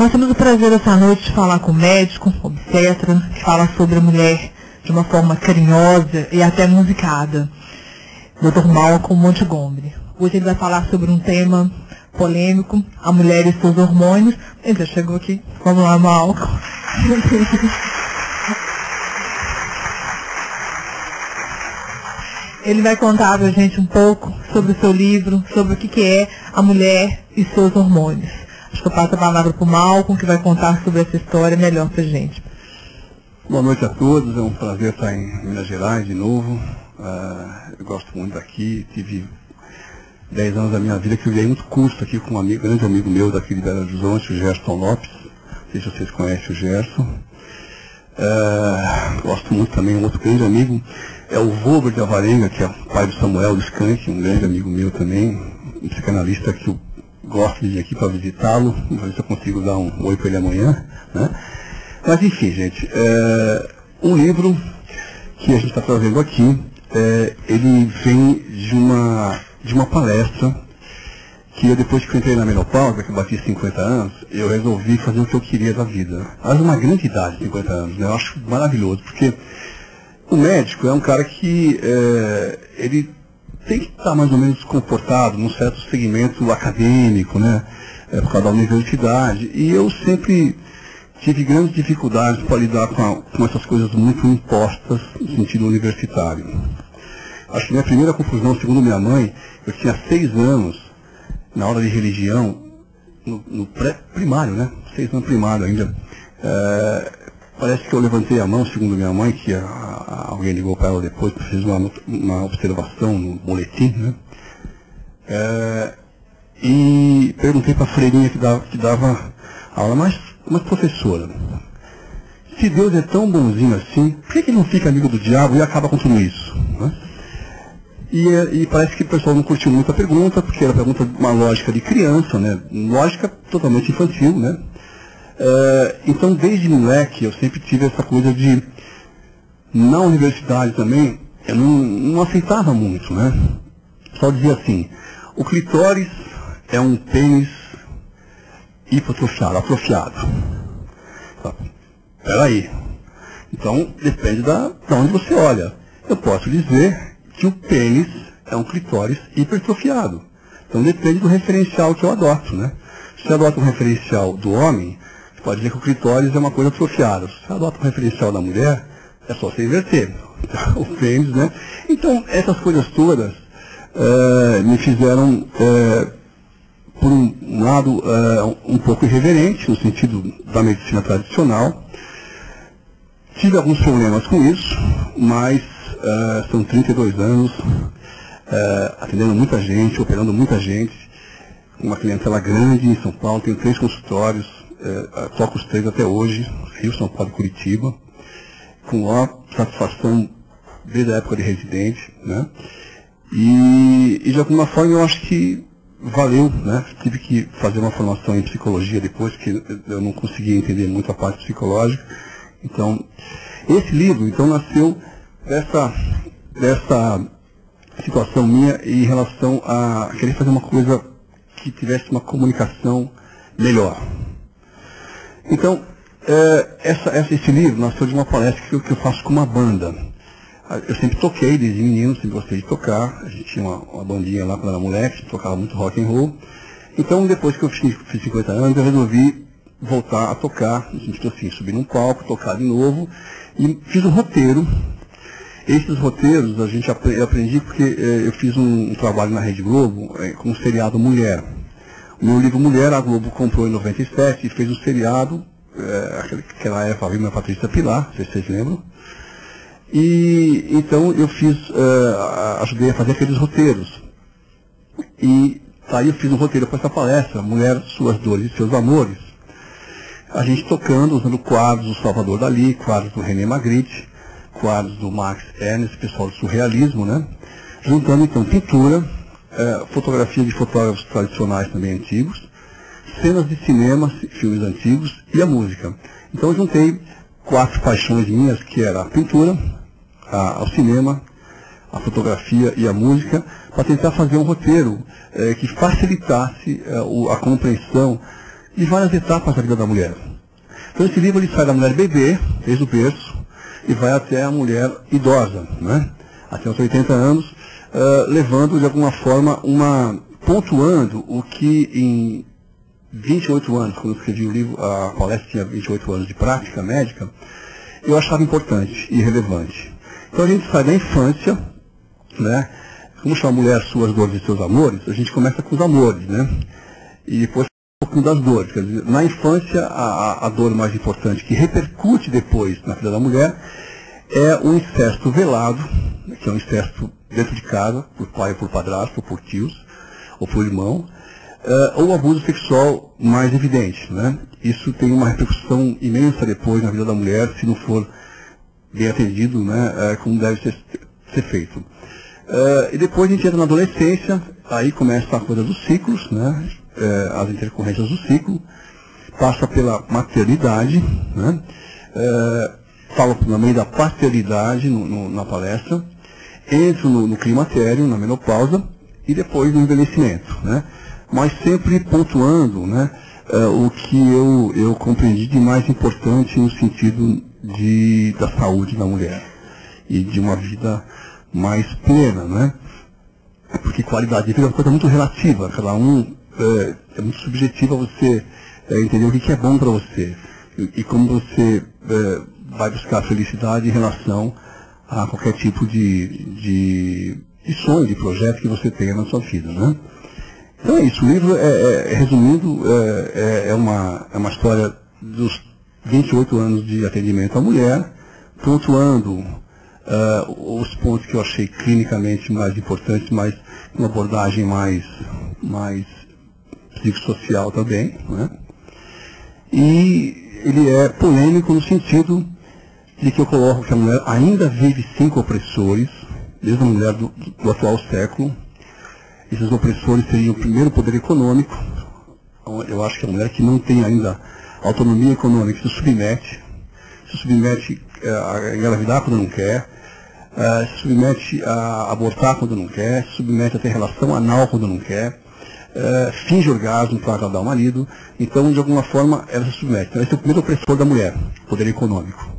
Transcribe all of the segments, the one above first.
Nós temos o prazer essa noite de falar com o médico, obstetra, que fala sobre a mulher de uma forma carinhosa e até musicada, Dr. Malcolm Montgomery. Hoje ele vai falar sobre um tema polêmico, a mulher e seus hormônios. Ele já chegou aqui. Vamos lá, Malcolm. Ele vai contar para a gente um pouco sobre o seu livro, sobre o que é a mulher e seus hormônios. Acho que eu passo a palavra para o Malcolm, que vai contar sobre essa história melhor para a gente. Boa noite a todos, é um prazer estar em Minas Gerais de novo. Eu gosto muito daqui, tive 10 anos da minha vida que eu dei muito curso aqui com um grande amigo meu daqui de Belo Horizonte, o Gerson Lopes. Não sei se vocês conhecem o Gerson. Gosto muito também, um outro grande amigo é o Vogel de Avarenga, que é o pai do Samuel do Skank, um grande amigo meu também, um psicanalista que eu gosto de ir aqui para visitá-lo, vamos ver se eu consigo dar um oi para ele amanhã, né? Mas enfim, gente, um livro que a gente está trazendo aqui, ele vem de uma palestra que eu, depois que eu entrei na menopausa, que eu bati 50 anos, eu resolvi fazer o que eu queria da vida. Mas uma grande idade, 50 anos, né? Eu acho maravilhoso, porque o médico é um cara que ele tem que estar mais ou menos comportado num certo segmento acadêmico, né? Por causa da universidade. E eu sempre tive grandes dificuldades para lidar com essas coisas muito impostas no sentido universitário. Acho que minha primeira confusão, segundo minha mãe, eu tinha 6 anos, na aula de religião, no pré-primário, né? 6 anos primário ainda. Parece que eu levantei a mão, segundo minha mãe, que alguém ligou para ela depois, fez uma observação no boletim, né? E perguntei para a freirinha que dava aula, mas professora, se Deus é tão bonzinho assim, por que ele não fica amigo do diabo e acaba com tudo isso? Né? E parece que o pessoal não curtiu muito a pergunta, porque era uma lógica de criança, né? Lógica totalmente infantil, né? Então, desde moleque, eu sempre tive essa coisa de, na universidade também, eu não aceitava muito, né? Só dizia assim, o clitóris é um pênis atrofiado. Peraí. Então, depende da onde você olha. Eu posso dizer que o pênis é um clitóris hipertrofiado. Então, depende do referencial que eu adoto, né? Se eu adoto um referencial do homem, pode dizer que o clitóris é uma coisa atrofiada. Se você adota um referencial da mulher, é só você inverter. O pênis, né? Então, essas coisas todas me fizeram, por um lado, um pouco irreverente, no sentido da medicina tradicional. Tive alguns problemas com isso, mas são 32 anos, atendendo muita gente, operando muita gente, uma clientela grande em São Paulo, tenho 3 consultórios, toco os 3 até hoje, Rio, São Paulo e Curitiba, com maior satisfação desde a época de residente, né? E de alguma forma eu acho que valeu, né? Tive que fazer uma formação em psicologia depois, que eu não conseguia entender muito a parte psicológica. Então, esse livro então nasceu dessa situação minha em relação a querer fazer uma coisa que tivesse uma comunicação melhor. Então, esse livro nasceu de uma palestra que eu faço com uma banda. Eu sempre toquei desde menino, sempre gostei de tocar. A gente tinha uma bandinha lá quando era moleque, tocava muito rock and roll. Então, depois que eu fiz 50 anos, eu resolvi voltar a tocar, no sentido assim, subir num palco, tocar de novo. E fiz um roteiro. Esses roteiros eu aprendi porque eu fiz um trabalho na Rede Globo com o seriado Mulher. O meu livro Mulher, a Globo comprou em 97 e fez um seriado, aquela época, a Patrícia Pilar, não sei se vocês lembram. E então eu ajudei a fazer aqueles roteiros. E aí eu fiz um roteiro para essa palestra, Mulher, Suas Dores e Seus Amores. A gente tocando, usando quadros do Salvador Dalí, quadros do René Magritte, quadros do Max Ernst, pessoal do surrealismo, né? Juntando então pintura, fotografia de fotógrafos tradicionais também antigos, cenas de cinema, filmes antigos e a música. Então eu juntei 4 paixões minhas, que era a pintura, o cinema, a fotografia e a música, para tentar fazer um roteiro que facilitasse a compreensão de várias etapas da vida da mulher. Então esse livro ele sai da mulher bebê, desde o berço, e vai até a mulher idosa, né? Até os 80 anos, levando de alguma forma pontuando o que em 28 anos, quando eu escrevi o livro, a palestra tinha 28 anos de prática médica, eu achava importante e relevante. Então a gente sai da infância, né? Como chama a mulher suas dores e seus amores, a gente começa com os amores, né? E depois um pouquinho das dores. Quer dizer, na infância, a dor mais importante que repercute depois na vida da mulher é o incesto velado, que é um incesto dentro de casa, por pai ou por padrasto, ou por tios, ou por irmão, ou o abuso sexual mais evidente, né? Isso tem uma repercussão imensa depois na vida da mulher, se não for bem atendido, né? Como deve ser feito. E depois a gente entra na adolescência, aí começa a coisa dos ciclos, né? As intercorrências do ciclo, passa pela maternidade, né? Falo também da paternidade na palestra, entro no climatério, na menopausa, e depois no envelhecimento, né? Mas sempre pontuando, né, o que eu compreendi de mais importante no sentido da saúde da mulher e de uma vida mais plena, né? Porque qualidade de vida é uma coisa muito relativa, cada um é muito subjetiva você entender o que é bom para você e como você vai buscar a felicidade em relação a qualquer tipo de sonho, de projeto que você tenha na sua vida, né? Então é isso, o livro, resumindo, é uma história dos 28 anos de atendimento à mulher, pontuando os pontos que eu achei clinicamente mais importantes, mas uma abordagem mais psicossocial também, né? E ele é polêmico no sentido de que eu coloco que a mulher ainda vive 5 opressores, desde a mulher do atual século. Esses opressores seriam, primeiro, o poder econômico. Eu acho que a mulher que não tem ainda autonomia econômica se submete a engravidar quando não quer, se submete a abortar quando não quer, se submete a ter relação anal quando não quer, finge orgasmo para agradar o marido. Então, de alguma forma, ela se submete. Então, esse é o primeiro opressor da mulher, o poder econômico.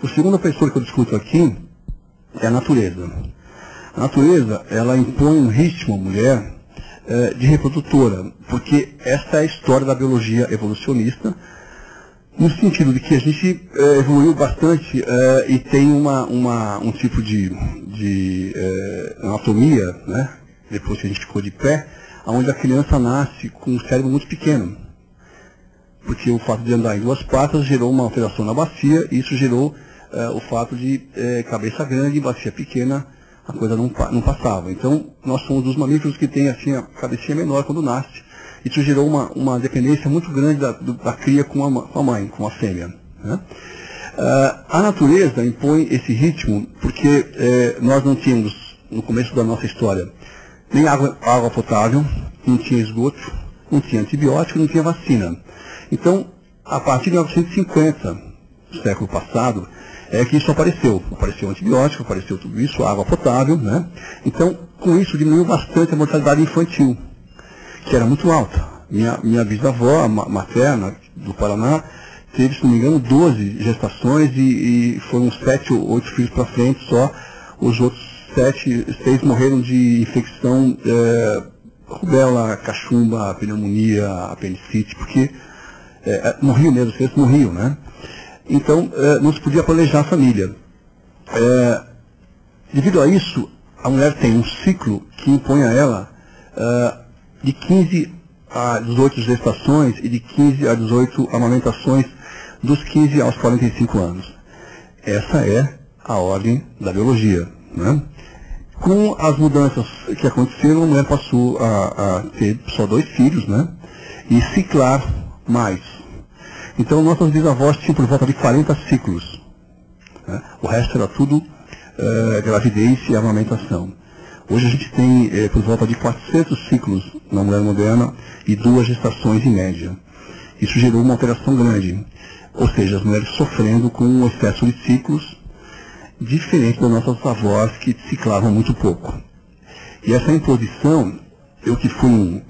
O segundo opressor que eu discuto aqui é a natureza. A natureza, ela impõe um ritmo à mulher de reprodutora, porque essa é a história da biologia evolucionista, no sentido de que a gente evoluiu bastante e tem um tipo de anatomia, né, depois que a gente ficou de pé, onde a criança nasce com um cérebro muito pequeno. Porque o fato de andar em 2 patas gerou uma alteração na bacia, e isso gerou o fato de cabeça grande e bacia pequena, a coisa não passava. Então, nós somos dos mamíferos que tem assim, a cabecinha menor quando nasce. Isso gerou uma dependência muito grande da cria com a mãe, com a fêmea, né? A natureza impõe esse ritmo porque nós não tínhamos, no começo da nossa história, nem água potável, não tinha esgoto, não tinha antibiótico, não tinha vacina. Então, a partir de 1950, do século passado, é que isso apareceu. Apareceu antibiótico, apareceu tudo isso, água potável, né? Então, com isso diminuiu bastante a mortalidade infantil, que era muito alta. Minha bisavó, materna, do Paraná, teve, se não me engano, 12 gestações e foram 7 ou 8 filhos para frente só. Os outros 6 morreram de infecção, rubéola, cachumba, pneumonia, apendicite, porque morriam mesmo, os filhos morriam, né? Então, não se podia planejar a família. Devido a isso, a mulher tem um ciclo que impõe a ela de 15 a 18 gestações e de 15 a 18 amamentações dos 15 aos 45 anos. Essa é a ordem da biologia, né? Com as mudanças que aconteceram, a mulher passou a ter só 2 filhos, né? E ciclar mais. Então, nossas bisavós tinham por volta de 40 ciclos, né? O resto era tudo gravidez e amamentação. Hoje a gente tem por volta de 400 ciclos na mulher moderna e 2 gestações em média. Isso gerou uma alteração grande, ou seja, as mulheres sofrendo com um excesso de ciclos, diferente das nossas avós que ciclavam muito pouco. E essa imposição, eu que fui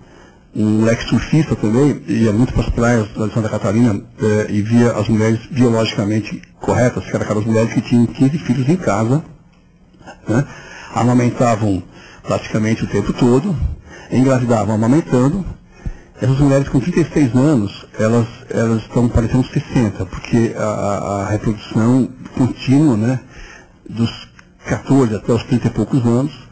um moleque surfista também, ia muito para as praias de Santa Catarina e via as mulheres biologicamente corretas, que eram aquelas mulheres que tinham 15 filhos em casa, né? Amamentavam praticamente o tempo todo, engravidavam amamentando. Essas mulheres com 36 anos, elas estão parecendo 60, porque a reprodução contínua, né, dos 14 até os 30 e poucos anos,